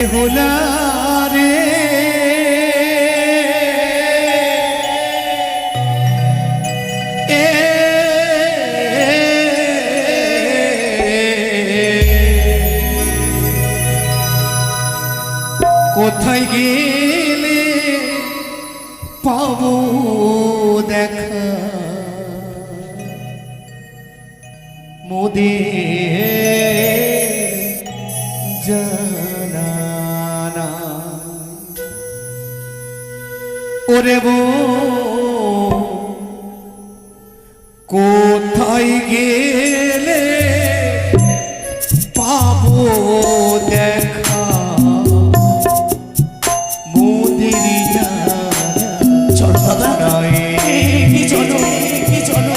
होला रे কোথায় গেলে পাবো দেখা মোদের জানা না ওরে কোথায় গেলে পাবো দেখা মোদের জানা চলো দাদা চলো চলো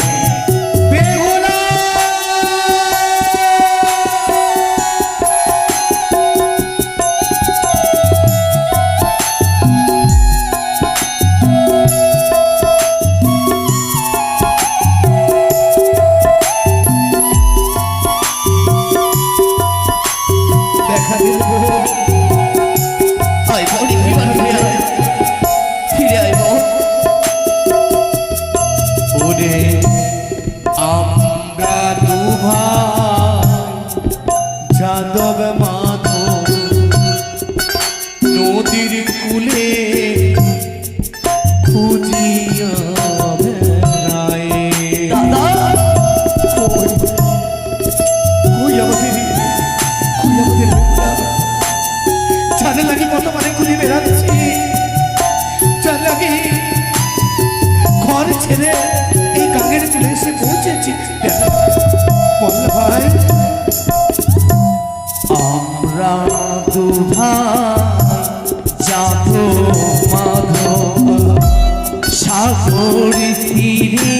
যাদব মাধব নদীর কূলে খুঁজিয়া বেড়ায় জানে লাগে কত মানে ঘুরে বেড়াচ্ছি জানে লাগে ঘর ছেড়ে এই গাঙের কূলে এসে পৌঁছেছি বল ভাই আমরা দুভাই যাবো মাধব সাগর তীরে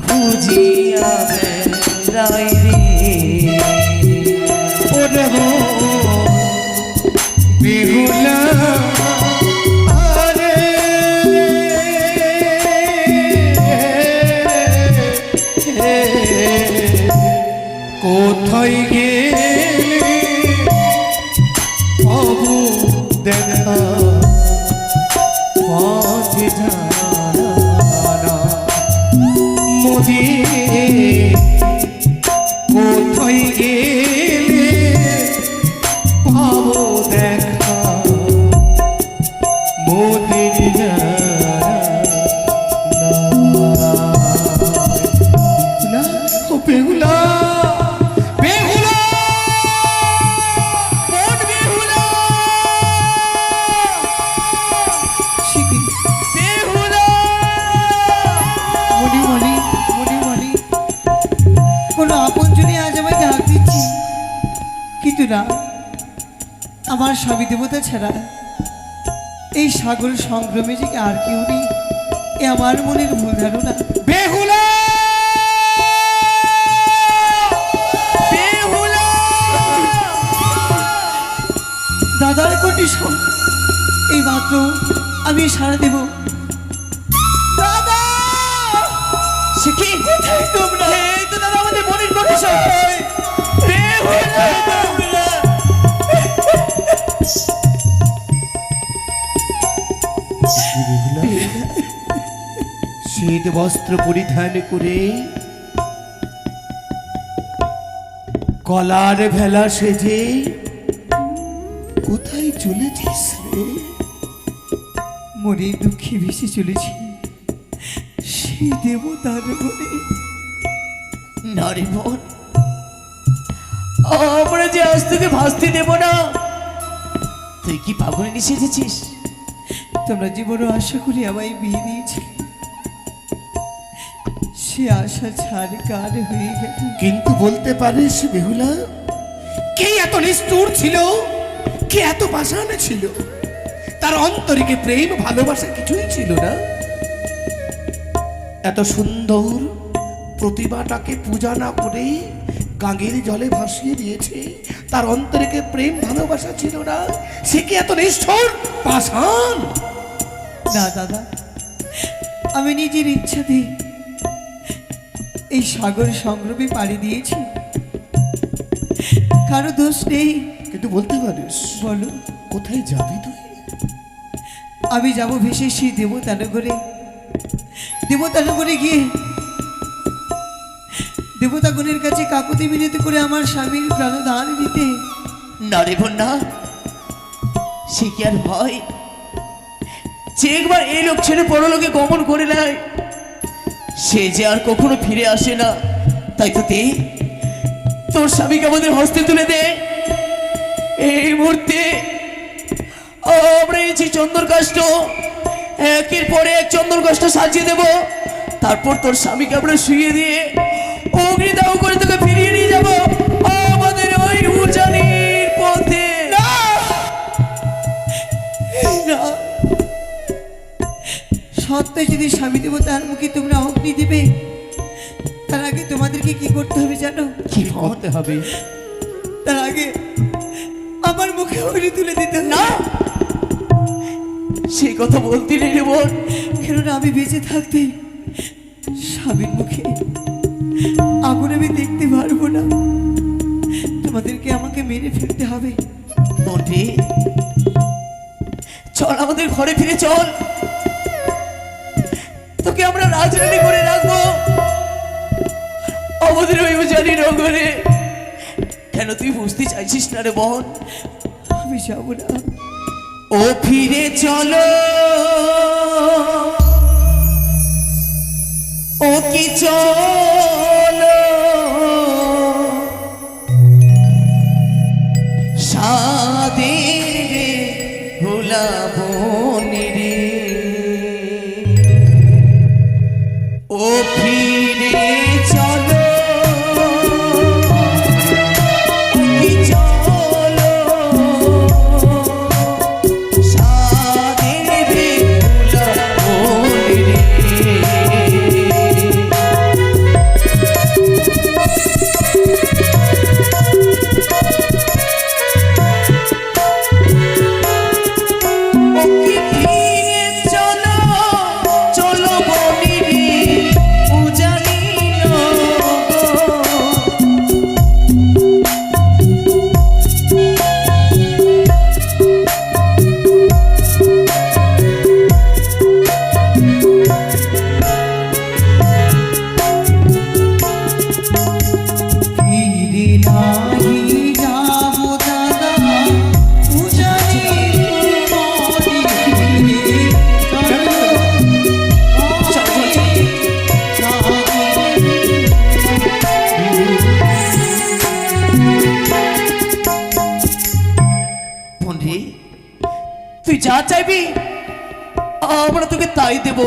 খুঁজিয়া বেড়াই রে ওরে বেহুলা কোথায় গেলে পাবো দেখা পথ জানা মোদি কোথায় গেলে পাবো দেখা মোদির জানা ও বেহুলা কিন্তু না আমার স্বামী দেবতা ছাড়া এই সাগর সংগ্রামে যে আর কেউ নেই এ আমার মনের ভুল ধারণা বেহুলা বেহুলা দাদার কন্ডিশন এই মাত্র আমি সারা দেব দাদা সে কি কোথায় তোমরা এই তো দাদা আমাদের মনের কন্ডিশন শ্বেত বস্ত্র পরিধান করে কলার ভেলা সেজে কোথায় চলেছিস রে মনে দুঃখে ভেসে চলেছি সেই দেবতার বলে নারী বোন আমরা যে আজ তোকে ভাসতে দেব না তুই কি পাগল নিয়ে এসেছিস তোমরা যে বড় আশা করি আমায় বিয়ে দিয়েছি সে আশা ছাড় কার হয়ে গেল কিন্তু বলতে পারিস বেহুলা কে এত নিষ্ঠুর ছিল কে এত পাষাণ ছিল তার অন্তরে কি প্রেম ভালোবাসা কিছুই ছিল না এত সুন্দর প্রতিমাটাকে পূজা না করে গাঙ্গের জলে ভাসিয়ে দিয়েছে তার অন্তরে কি প্রেম ভালোবাসা ছিল না সে কি এত নিষ্ঠুর পাষাণ না দাদা আমি নিজের ইচ্ছাতে এই সাগর সংগ্রামে পাড়ি দিয়েছি কারো দোষ নেই কিন্তু বলতে পারিস বলো। কোথায় যাবি তুই? আমি যাব ভেসে সেই দেবতানগরে। দেবতানগরে গিয়ে দেবতাগণের কাছে কাকুতি মিনতি করে আমার স্বামীর প্রাণদান দিতে। না রে না, সে কি আর হয়? যে একবার এই লোক ছেড়ে পরলোকে গমন করে নেয় সে যে আর কখনো ফিরে আসে না। তাই তো তোর স্বামীকে আমাদের হস্তে তুলে দে। এই মুহূর্তে আমরা এই যে চন্দন কাষ্ঠ একের পরে এক চন্দন কাষ্ঠ সাজিয়ে দেব, তারপর তোর স্বামীকে আমরা শুয়ে দিয়ে অগ্নিদাহ করে তোকে ফিরিয়ে নিয়ে যাব আমাদের ওই উজানির পথে। সত্য যদি স্বামী দেবতার মুখে তোমরা অগ্নি দিবে, তার আগে তোমাদেরকে কি করতে হবে জানো? কি করতে হবে? তার আগে আমার মুখে অগ্নি তুলে দিতে হবে। না, সেই কথা বলতে নেই রে বোন। কেননা আমি বেঁচে থাকতে স্বামীর মুখে আগুন আমি দেখতে পারবো না। তোমাদেরকে আমাকে মেরে ফেলতে হবে। বন্ধে চল, আমাদের ঘরে ফিরে চল, তোকে আমরা রাজরানী করে রাখবো আমাদের ওই উজানি নগরে। কেন তুই বুঝতে চাইছিস না রে বোন? আমি যাবো না। ও ফিরে চলো, ও কি চলো, সাদের ভোলাবনি রে। ও ফিরে চলো, ও কি চলো, সাদের ভোলাবনি রে। তুই যা চাইবি আমরা তোকে তাই দেব।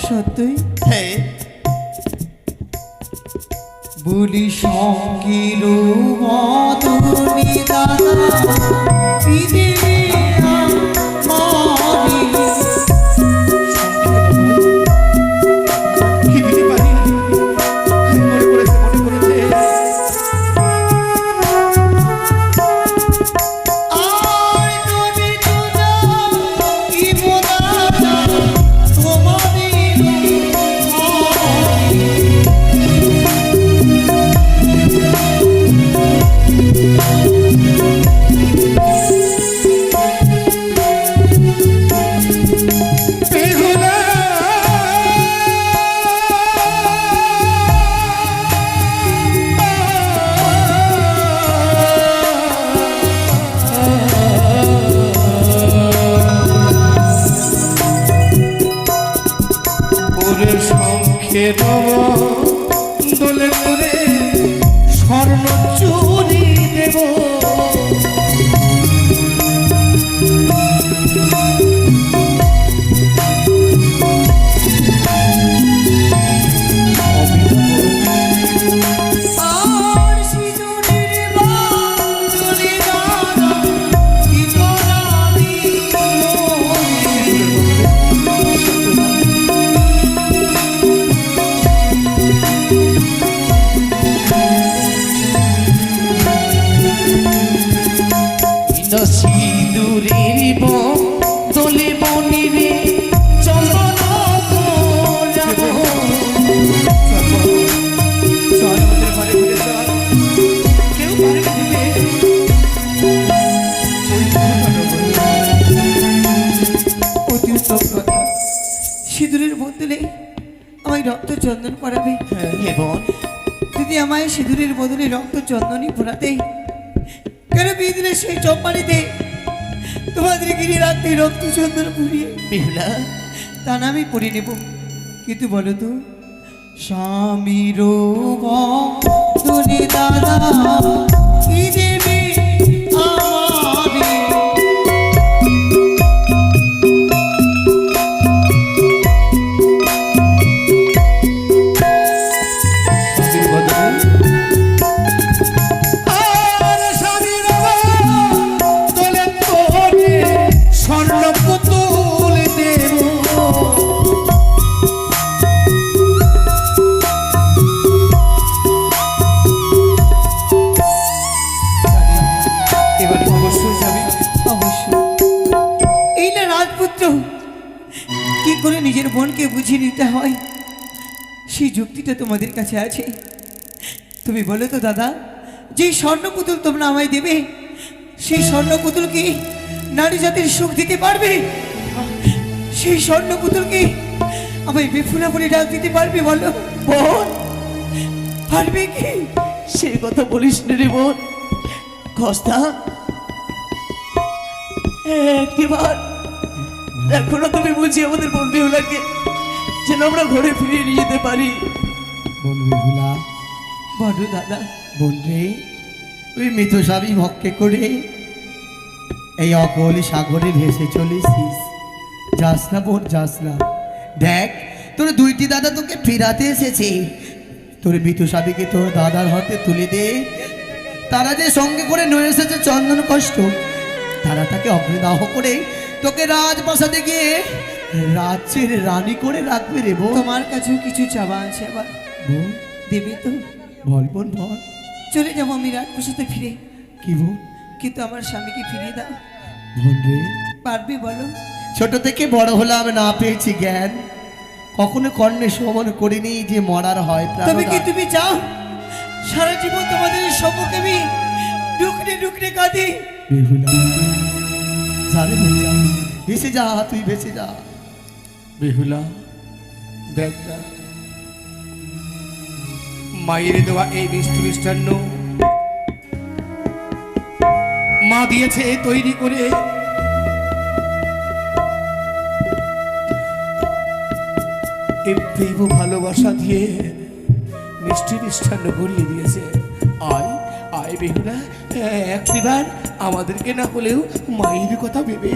সত্যই? হ্যাঁ। বলি সঙ্গীর মতনি দাদা ইদে আমারি। কি দিতে পারি? মনে পড়েছে, মনে পড়েছে। দোলে করে স্বর্ণ চুরি দেব। সিঁদুরের দোলে বনি রে চন্দন যাব। চল আমাদের ঘরে ফিরে চল, কেউ পারবে দিতে। উত্তম কথা। সিঁদুরের বদলে আমায় রক্ত চন্দন পরাবে। হে বোন, যদি আমায় সিঁদুরের বদলে রক্ত চন্দনই পরাতে, কেন বিয়ে দিলে সেই চম্পানিতে তোমাদের গিরি রাখতে রক্ত চন্দন পুড়িয়ে? বেহুলা, তা না আমি পড়ে নেব, কিন্তু বলো তো স্বামীর বদলে দাদা কি দেবে আমারে? স্বামীর বদলে আর স্বামীর বদলে তোরে স্বর্ণ পুতুল দেব। এবার অবশ্যই যাবি। অবশ্যই। এই না রাজপুত্র, কি করে নিজের বোনকে বুঝিয়ে নিতে হয় সেই যুক্তিটা তোমাদের কাছে আছে। তুমি বলো তো দাদা, যে স্বর্ণ পুতুল তোমরা আমায় দেবে, সেই স্বর্ণ পুতুল কি নারী জাতির সুখ দিতে পারবে? সেই স্বর্ণ পুতুল কি আমায় বেফুলা বলে ডাক দিতে পারবে? বলো বোন, পারবে কি? সে কথা বলিস না রে বোন। কস্তা, একটিবার দেখো না, তুমি বুঝি আমাদের বোন বেহুলাকে যেন আমরা ঘরে ফিরিয়ে নিয়ে যেতে পারি। বোন বেহুলা, বলো দাদা। বোন রে, ওই মৃতস্বামী ভক্ষে করে এই অকল সাগরে ভেসে চলেছিস। যাস না বোন, যাস না। দেখ, তোর দুইটি দাদা তোকে ফিরাতে এসেছে। তোর মৃতস্বামীকে তোর দাদার হাতে তুলে দে। তারা যে সঙ্গে করে নিয়ে এসেছে চন্দন কষ্ট, তারা তাকে অগ্নিদাহ করে তোকে রাজপ্রাসাদে গিয়ে রাজ্যের রানী করে রাখবে রে বোন। তোমার কাছেও কিছু চাওয়া আছে আবার, বোন, দেবে তো? বল বোন বল। চলে যাবো আমি রাজপ্রাসাদে ফিরে, কি বোন? কিন্তু আমার স্বামীকে ফিরিয়ে দাও। বোন রে, পারবে বলো? ছোট থেকে বড় হলাম, না পেয়েছি জ্ঞান, কখনো কর্ণে শ্রবণ করিনি যে মরার হয় তবে কি প্রাণদান। তুমি চাও সারা জীবন তোমাদের সম্মুখে আমি ডুকরে ডুকরে কাঁদি? বেহুলা, যা রে বোন, যা। ভেসে যা, তুই ভেসে যা। বেহুলা, দেখ না, মায়ের দেওয়া এই মিষ্টি মিষ্টান্ন মা দিয়েছে তৈরি করে। এই প্রেম ও ভালোবাসা দিয়ে মিষ্টি মিষ্টান্ন ভরিয়ে দিয়েছে। আয় আয় বেহুলা, একটিবার আমাদেরকে না হলেও মায়ের কথা ভেবে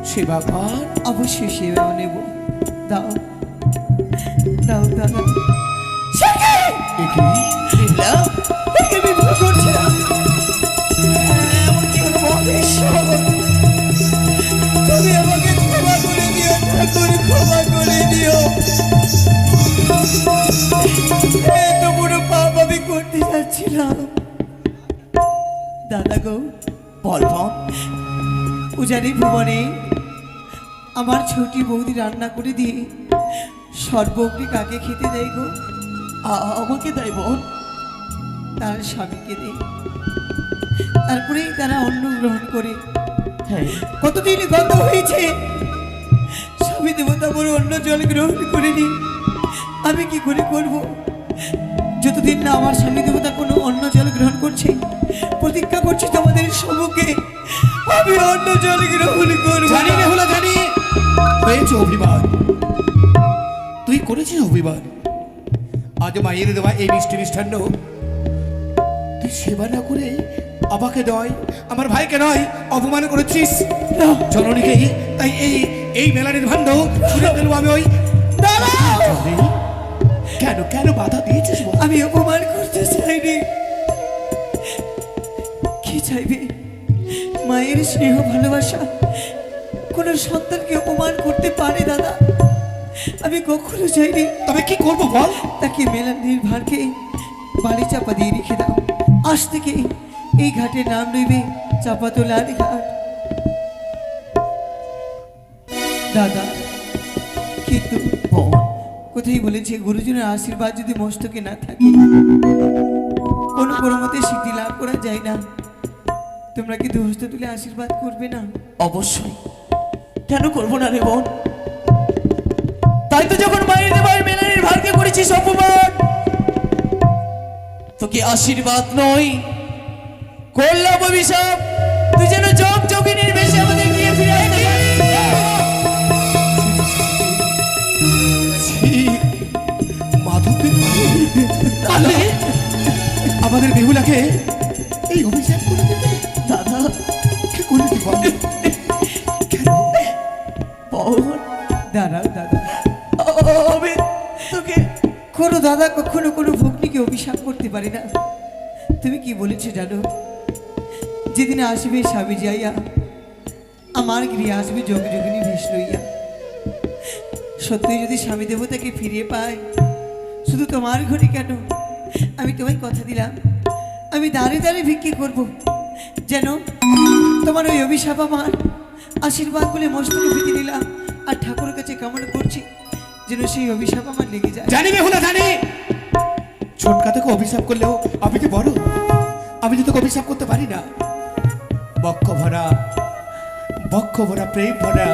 সেবা কর। অবশ্যই সেবা নেব। দাও দাও দাদা। বেহুলা, আমি ভুল করছি না। এমন কি কোনো মহেশ্বর, তুমি আমাকে ক্ষমা করে দিও ঠাকুর, ক্ষমা করে দিও। এত বড় পাপ আমি করতে যাচ্ছিলাম। দাদা গো, বল বোন। উজানি ভুবনে আমার ছোটি বৌদি রান্না করে দিয়ে সর্বগ্নি কাকে খেতে দেয় গো? আমাকে দেয় বোন। তার স্বামীকে দেয়, তারপরেই তারা অন্ন গ্রহণ করে। হ্যাঁ, কতদিন গত হয়েছে স্বামী দেবতা বড় অন্য জল গ্রহণ করেনি। আমি কি করে করব? যতদিন না আমার স্বামী দেবতা কোনো অন্য জল গ্রহণ করছে, প্রতিজ্ঞা করছি তোমাদের সম্মুখে আমি অন্য জল গ্রহণ করব। জানি বেহুলা, জানি হয়েছে অভিমান, তুই করেছিস অভিমান। আজ মায়ের দেওয়া এই মিষ্টি মিষ্টান্ন তুই সেবা না করে আমাকে নয়, আমার ভাইকে নয়, অপমান করেছিস জননীকে। তাই এই এই মেলানের ভাণ্ড ছুঁড়ে ফেলবো আমি। ওই দাঁড়াও! কেন কেন বাধা দিয়েছিস বল? আমি অপমান করতে চাইনি। কি চাইবে? মায়ের স্নেহ ভালোবাসা কোনো সন্তানকে অপমান করতে পারে দাদা? আমি কখনো চাইনি। তবে কি করবো বল? তাকে মেলানির ভারকে বাড়ি চাপা দিয়ে রেখে দাও। আজ থেকে এই ঘাটের নাম নেবে চাপাতলার ঘাট। দাদা, কিন্তু বোন, কোথায় বলেছে গুরুজনের আশীর্বাদ যদি মস্তকে না থাকে কোনো কোনো মতে সিদ্ধি লাভ করা যায় না। তোমরা কি দুহস্ত তুলে আশীর্বাদ করবে না? অবশ্যই কেন করবো না রে বোন? তাই তো যখন মায়ের দেবার মেলানির ভাগ্যে করেছিস অপমান, তোকে আশীর্বাদ নয় করলাম অভিশাপ। তুই যেন যোগ যোগিনীর বেশে আমাদের গিয়ে ফিরে আসতে পারিস। মাধবদেব পারলে আমাদের বেহুলাকে এই অভিশাপ করে দেবে। দাদা কি করে দিব আমি? কেন? বোন, দাঁড়াও দাদা, আমি তোকে কোনো দাদা কখনো কোনো ভগ্নীকে অভিশাপ করতে পারে না। তুমি কি বলেছো জানো? যেদিন আসবে স্বামী যাইয়া, আমার গৃহে আসবে যোগ যোগিনী বেশ লইয়া। সত্যি যদি স্বামী দেবতাকে ফিরিয়ে পায়, শুধু তোমার ঘরে কেন, আমি তোমায় কথা দিলাম, আমি দাঁড়ে দাঁড়ে ভিক্ষে করব, যেন তোমার ওই অভিশাপ আমার আশীর্বাদ বলে মস্তকে পেতে নিলাম। আর ঠাকুরের কাছে কামনা করছি যেন সেই অভিশাপ আমার লেগে যায়। জানি বেহুলা জানি, ছোটকা থেকে অভিশাপ করলেও আমি তো বড়, আমি তো তোকে অভিশাপ করতে পারি না। বক্ষ ভরা প্রেম ভরা,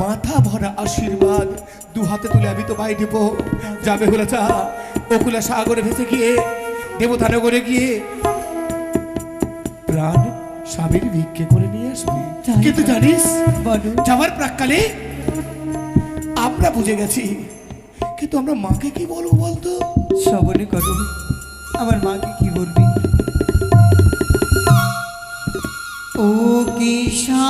মাথা ভরা আশীর্বাদ দু হাতে তুলে আমি তো পাই দিব। যাবে হলে চা ওকুলা সাগরে ভেসে গিয়ে দেবতানগরে গিয়ে প্রাণ স্বামীর ভিক্ষে করে নিয়ে আসবি। তাই কিন্তু তো। জানিস, বলো। যাওয়ার প্রাক্কালে আমরা বুঝে গেছি, কিন্তু আমরা মাকে কি বলবো বলতো? শ্রবণে করো, আমার মাকে কি বলবি? ও কিশা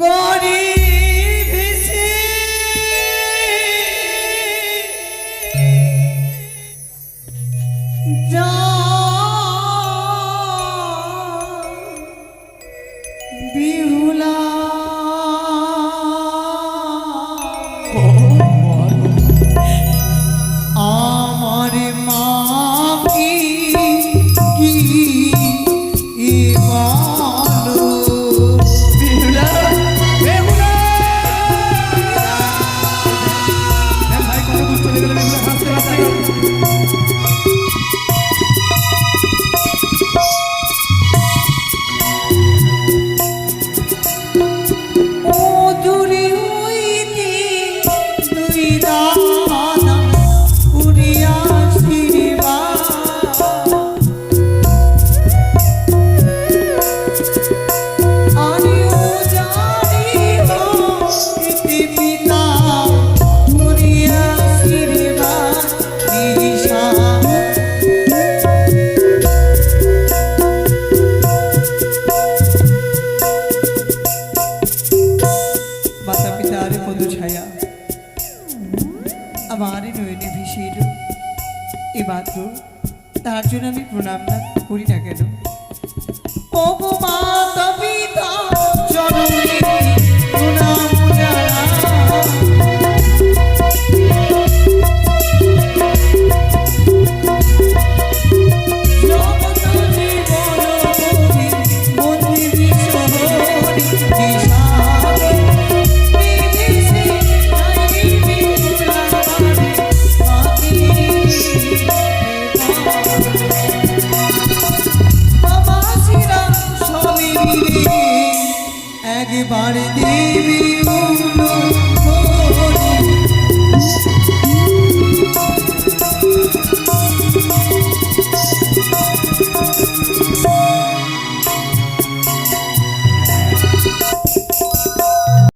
গরিব সে যা বিহুলা আমার মা কি বলো? বিহুলা, বেহুলা! দেখ ভাই, কত দুষ্ট হয়ে গেল বেহুলা, হাসতে হাসতে। ও দূরে হইতে দুই দাদা উড়িয়া আশীর্বাদ আরিও জানিব ইতি পিতা উড়িয়া আশীর্বাদ ঈশা মাতা পিতার পদ ছায়া আমার নয়নে ভেসে এলো, এ মাত্র তার জন্য আমি প্রণাম না করি না কেন? ও গো মাতা পিতা চরণে প্রণাম একবারে